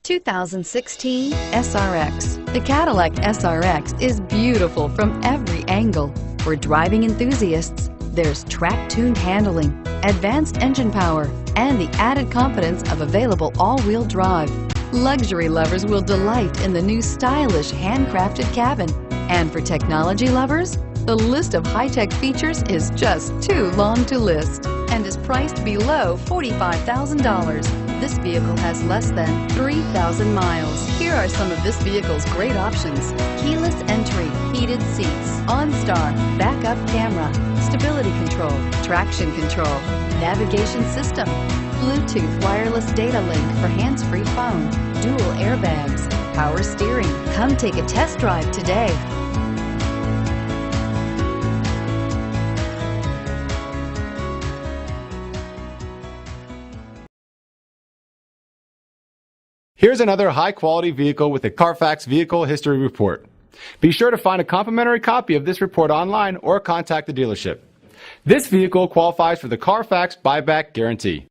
2016 SRX. The Cadillac SRX is beautiful from every angle. For driving enthusiasts, there's track-tuned handling, advanced engine power, and the added confidence of available all-wheel drive. Luxury lovers will delight in the new stylish handcrafted cabin. And for technology lovers, the list of high-tech features is just too long to list and is priced below $45,000. This vehicle has less than 3,000 miles. Here are some of this vehicle's great options: keyless entry, heated seats, OnStar, backup camera, stability control, traction control, navigation system, Bluetooth wireless data link for hands-free phone, dual airbags, power steering. Come take a test drive today. Here's another high-quality vehicle with a Carfax Vehicle History Report. Be sure to find a complimentary copy of this report online or contact the dealership. This vehicle qualifies for the Carfax Buyback Guarantee.